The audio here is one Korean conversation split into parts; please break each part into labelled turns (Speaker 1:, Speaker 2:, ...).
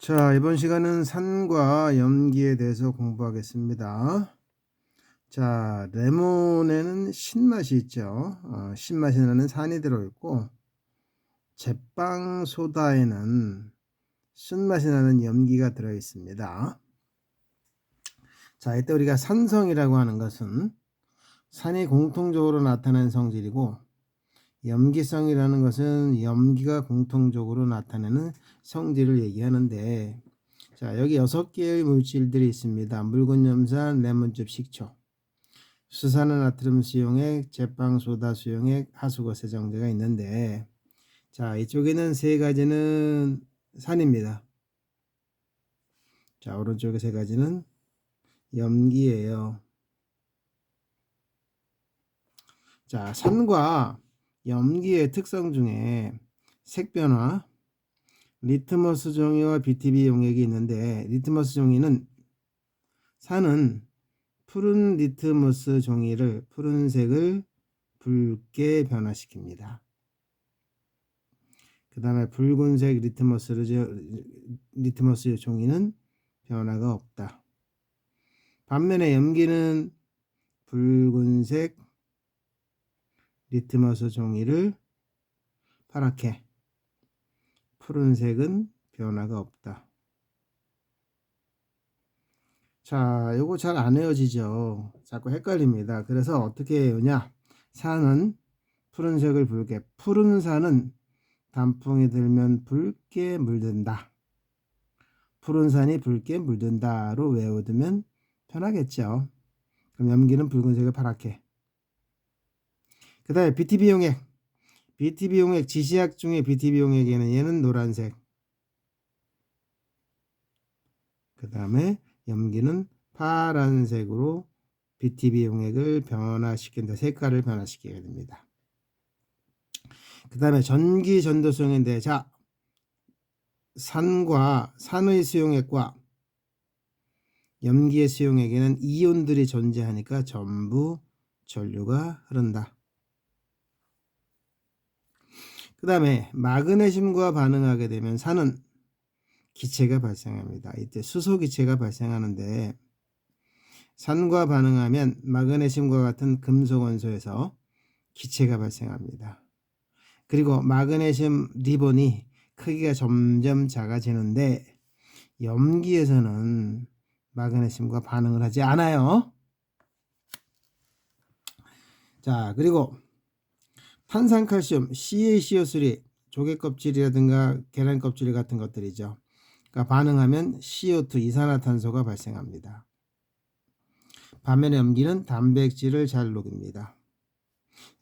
Speaker 1: 자, 이번 시간은 산과 염기에 대해서 공부하겠습니다. 자, 레몬에는 신맛이 있죠. 신맛이 나는 산이 들어있고, 제빵 소다에는 쓴맛이 나는 염기가 들어있습니다. 자, 이때 우리가 산성이라고 하는 것은 산이 공통적으로 나타내는 성질이고, 염기성이라는 것은 염기가 공통적으로 나타내는 성질을 얘기하는데, 자, 여기 6개의 물질들이 있습니다. 묽은 염산, 레몬즙, 식초, 수산화 나트륨 수용액, 제빵 소다 수용액, 하수구 세정제가 있는데, 자, 이쪽에는 3가지는 산입니다. 자, 오른쪽에 3가지는 염기예요. 자, 산과 염기의 특성 중에 색변화, 리트머스 종이와 BTB 용액이 있는데, 리트머스 종이는 산은 푸른 리트머스 종이를 푸른색을 붉게 변화시킵니다. 그 다음에 붉은색 리트머스 종이는 변화가 없다. 반면에 염기는 붉은색 리트머스 종이를 파랗게, 푸른색은 변화가 없다. 자, 요거 잘 안 헤어지죠. 자꾸 헷갈립니다. 그래서 어떻게 해요냐? 산은 푸른색을 붉게, 푸른 산은 단풍이 들면 붉게 물든다. 푸른 산이 붉게 물든다로 외워두면 편하겠죠. 그럼 염기는 붉은색을 파랗게. 그 다음에 BTB 용액. BTB 용액, 지시약 중에 BTB 용액에는 얘는 노란색. 그 다음에 염기는 파란색으로 BTB 용액을 변화시킨다. 색깔을 변화시키게 됩니다. 그 다음에 전기 전도성인데, 자, 산의 수용액과 염기의 수용액에는 이온들이 존재하니까 전부 전류가 흐른다. 그 다음에 마그네슘과 반응하게 되면 산은 기체가 발생합니다. 이때 수소기체가 발생하는데, 산과 반응하면 마그네슘과 같은 금속 원소에서 기체가 발생합니다. 그리고 마그네슘 리본이 크기가 점점 작아지는데, 염기에서는 마그네슘과 반응을 하지 않아요. 자, 그리고 탄산칼슘, CaCO3, 조개껍질이라든가 계란껍질 같은 것들이죠. 그러니까 반응하면 CO2, 이산화탄소가 발생합니다. 반면에 염기는 단백질을 잘 녹입니다.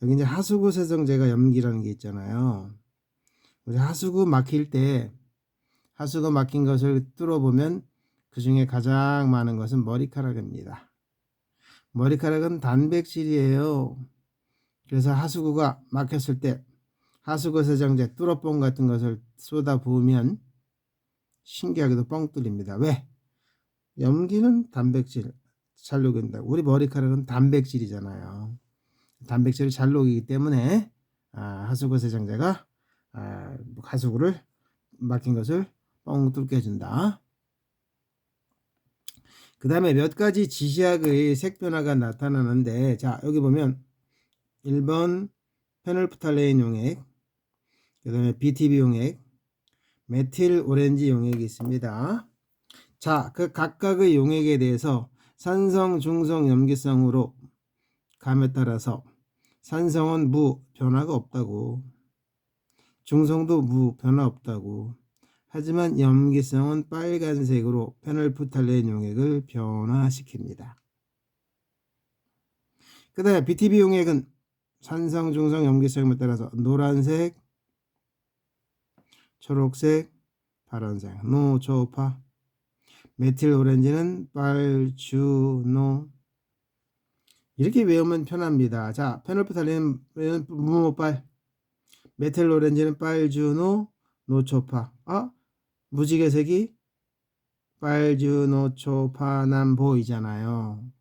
Speaker 1: 여기 이제 하수구 세정제가 염기라는 게 있잖아요. 우리 하수구 막힐 때 하수구 막힌 것을 뚫어보면 그 중에 가장 많은 것은 머리카락입니다. 머리카락은 단백질이에요. 그래서 하수구가 막혔을 때 하수구 세정제, 뚫어뽕 같은 것을 쏟아 부으면 신기하게도 뻥 뚫립니다. 왜? 염기는 단백질 잘 녹인다. 우리 머리카락은 단백질이잖아요. 단백질을 잘 녹이기 때문에 하수구 세정제가 하수구를 막힌 것을 뻥 뚫게 해준다. 그 다음에 몇 가지 지시약의 색변화가 나타나는데, 자, 여기 보면 1번 페놀프탈레인 용액, 그 다음에 BTB 용액, 메틸 오렌지 용액이 있습니다. 자, 그 각각의 용액에 대해서 산성, 중성, 염기성으로 감에 따라서 산성은 무, 변화가 없다고, 중성도 무, 변화 없다고, 하지만 염기성은 빨간색으로 페놀프탈레인 용액을 변화시킵니다. 그 다음에 BTB 용액은 산성, 중성, 염기성에 따라서 노란색, 초록색, 파란색, 노초파. 메틸 오렌지는 빨주노. 이렇게 외우면 편합니다. 자, 페놀프탈레인은 무모빨, 메틸 오렌지는 빨주노, 노초파. 무지개색이 빨주노초파남보이잖아요.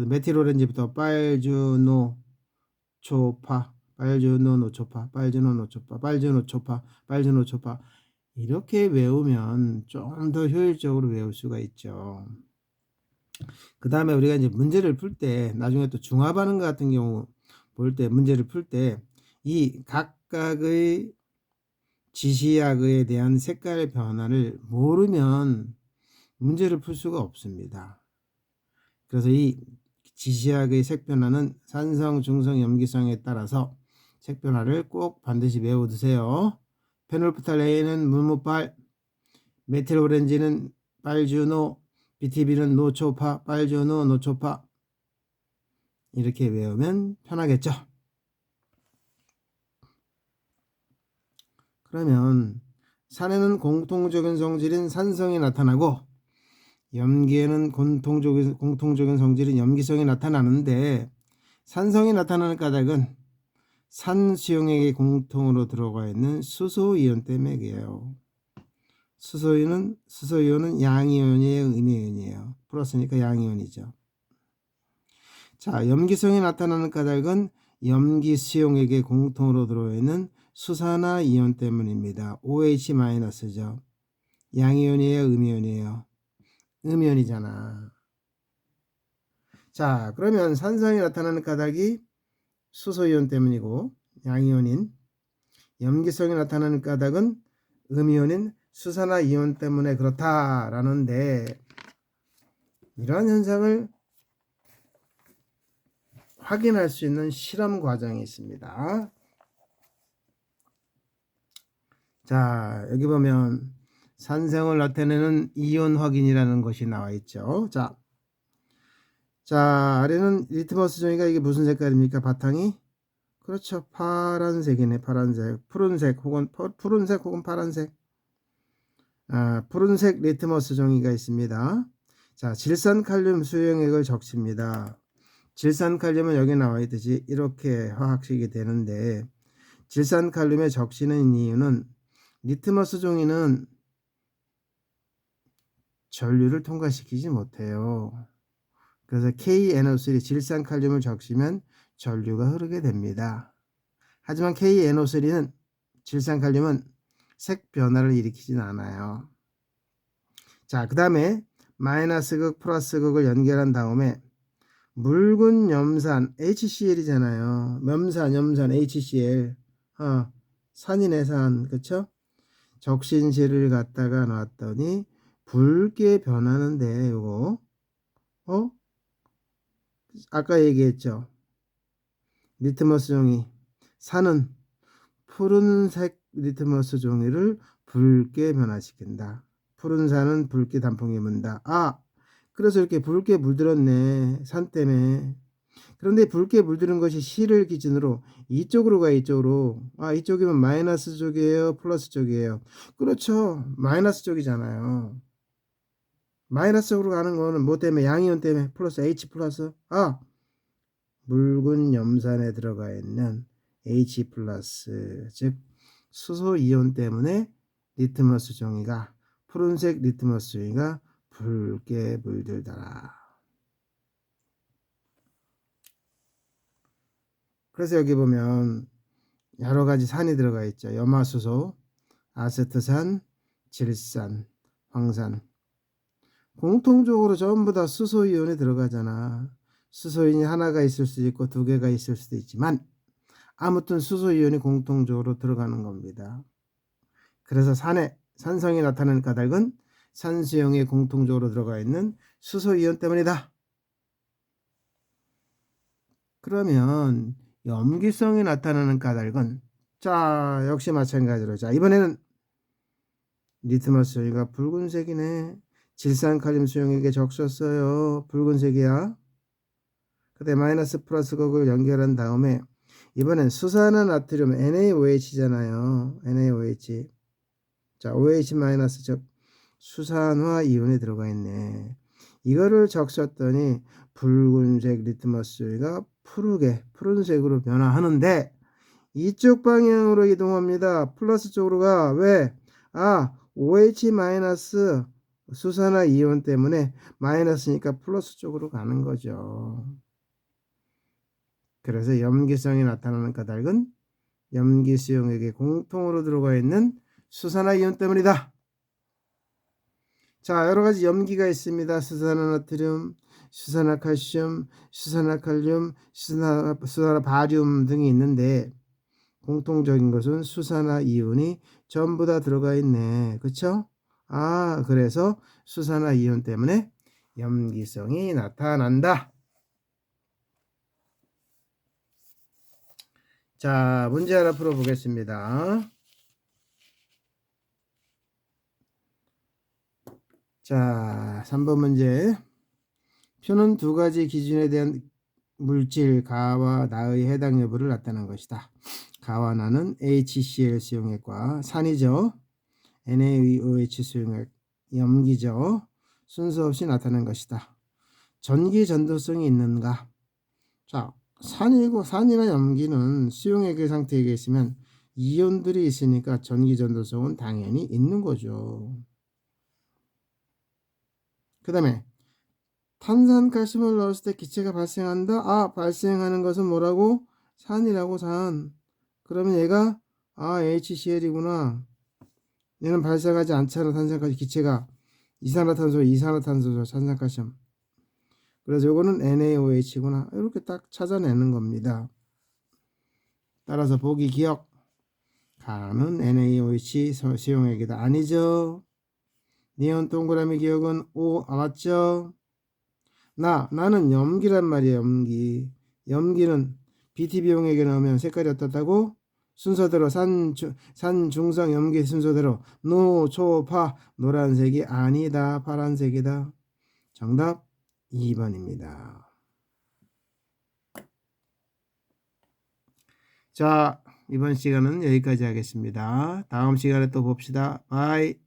Speaker 1: 메틸 오렌지부터 빨주노 초파, 빨주노 노초파, 빨주노 노초파, 빨주노 초파, 빨주노 초파. 이렇게 외우면 좀 더 효율적으로 외울 수가 있죠. 그 다음에 우리가 이제 문제를 풀 때 나중에 또 중화반응 같은 경우 볼 때 문제를 풀 때 이 각각의 지시약에 대한 색깔 변화를 모르면 문제를 풀 수가 없습니다. 그래서 이 지시약의 색 변화는 산성, 중성, 염기성에 따라서 색 변화를 꼭 반드시 외워두세요. 페놀프탈 A는 무무빨, 메틸 오렌지는 빨주노, BTB는 노초파, 빨주노, 노초파. 이렇게 외우면 편하겠죠. 그러면 산에는 공통적인 성질인 산성이 나타나고 염기에는 공통적인 성질인 염기성이 나타나는데 산성이 나타나는 까닭은 산수용액에 공통으로 들어가 있는 수소이온 때문이에요. 수소이온은 양이온이에요, 음이온이에요. 플러스니까 양이온이죠. 자, 염기성이 나타나는 까닭은 염기수용액에 공통으로 들어있는 수산화 이온 때문입니다. OH-죠. 양이온이에요, 음이온이에요. 음이온이잖아. 자, 그러면 산성이 나타나는 까닭이 수소이온 때문이고 양이온인, 염기성이 나타나는 까닭은 음이온인 수산화 이온 때문에 그렇다라는데, 이러한 현상을 확인할 수 있는 실험 과정이 있습니다. 자, 여기 보면 산성을 나타내는 이온 확인이라는 것이 나와 있죠. 자, 아래는 리트머스 종이가 이게 무슨 색깔입니까? 바탕이? 그렇죠. 파란색이네. 파란색. 푸른색 혹은 파란색. 푸른색 리트머스 종이가 있습니다. 자, 질산칼륨 수용액을 적십니다. 질산칼륨은 여기 나와 있듯이 이렇게 화학식이 되는데, 질산칼륨에 적시는 이유는 리트머스 종이는 전류를 통과시키지 못해요. 그래서 KNO3 질산칼륨을 적시면 전류가 흐르게 됩니다. 하지만 KNO3는 질산칼륨은 색 변화를 일으키진 않아요. 자, 그 다음에 마이너스극 플러스극을 연결한 다음에 묽은 염산 HCl이잖아요. 염산 HCl. 산이네 산. 그쵸? 적신실을 갖다가 놨더니 붉게 변하는데, 요거 아까 얘기했죠. 리트머스 종이, 산은 푸른색 리트머스 종이를 붉게 변화시킨다. 푸른 산은 붉게 단풍이 문다. 그래서 이렇게 붉게 물들었네, 산 때문에. 그런데 붉게 물드는 것이 C를 기준으로 이쪽으로 가, 이쪽으로. 이쪽이면 마이너스 쪽이에요, 플러스 쪽이에요? 그렇죠, 마이너스 쪽이잖아요. 마이너스 쪽으로 가는 거는 뭐 때문에? 양이온 때문에. 플러스 H 플러스. 묽은 염산에 들어가 있는 H 플러스, 즉 수소이온 때문에 리트머스 종이가, 푸른색 리트머스 종이가 붉게 물들더라. 그래서 여기 보면 여러 가지 산이 들어가 있죠. 염화수소, 아세트산, 질산, 황산. 공통적으로 전부 다 수소이온이 들어가잖아. 수소이온이 하나가 있을 수도 있고 두 개가 있을 수도 있지만 아무튼 수소이온이 공통적으로 들어가는 겁니다. 그래서 산성이 나타나는 까닭은 산수용에 공통적으로 들어가 있는 수소이온 때문이다. 그러면 염기성이 나타나는 까닭은, 자, 역시 마찬가지로, 자, 이번에는 리트머스 종이가 붉은색이네. 질산칼륨 수용액에 적셨어요. 붉은색이야. 그다음에 마이너스 플러스 극을 연결한 다음에 이번엔 수산화나트륨 NaOH잖아요. NaOH. 자, OH 마이너스, 즉 수산화 이온이 들어가 있네. 이거를 적셨더니 붉은색 리트머스 종이가 푸른색으로 변화하는데 이쪽 방향으로 이동합니다. 플러스 쪽으로 가. 왜? OH 마이너스 수산화 이온 때문에 마이너스니까 플러스 쪽으로 가는 거죠. 그래서 염기성이 나타나는 까닭은 염기수용액에 공통으로 들어가 있는 수산화이온 때문이다. 자, 여러 가지 염기가 있습니다. 수산화나트륨, 수산화칼슘, 수산화칼륨, 수산화바륨 등이 있는데 공통적인 것은 수산화이온이 전부 다 들어가 있네. 그쵸? 그래서 수산화이온 때문에 염기성이 나타난다. 자, 문제 하나 풀어보겠습니다. 자, 3번 문제. 표는 두 가지 기준에 대한 물질 가와 나의 해당 여부를 나타낸 것이다. 가와 나는 HCl 수용액과 산이죠. NaOH 수용액, 염기죠. 순서 없이 나타낸 것이다. 전기 전도성이 있는가? 자, 산이나 염기는 수용액의 상태에 있으면 이온들이 있으니까 전기 전도성은 당연히 있는 거죠. 그 다음에 탄산칼슘을 넣었을 때 기체가 발생한다? 발생하는 것은 뭐라고? 산이라고, 산. 그러면 얘가 HCl이구나. 얘는 발생하지 않잖아. 탄산칼슘 기체가 이산화탄소, 탄산칼슘. 그래서 요거는 NaOH구나. 이렇게 딱 찾아내는 겁니다. 따라서 보기 기억. 가는 NaOH 수용액이다. 아니죠. 니온 동그라미 기억은 O. 맞죠? 나는 염기란 말이에요. 염기는 BTB용액에 넣으면 색깔이 어떻다고? 순서대로 산중성 염기 순서대로 노, 초, 파. 노란색이 아니다. 파란색이다. 정답 2번입니다. 자, 이번 시간은 여기까지 하겠습니다. 다음 시간에 또 봅시다. 바이.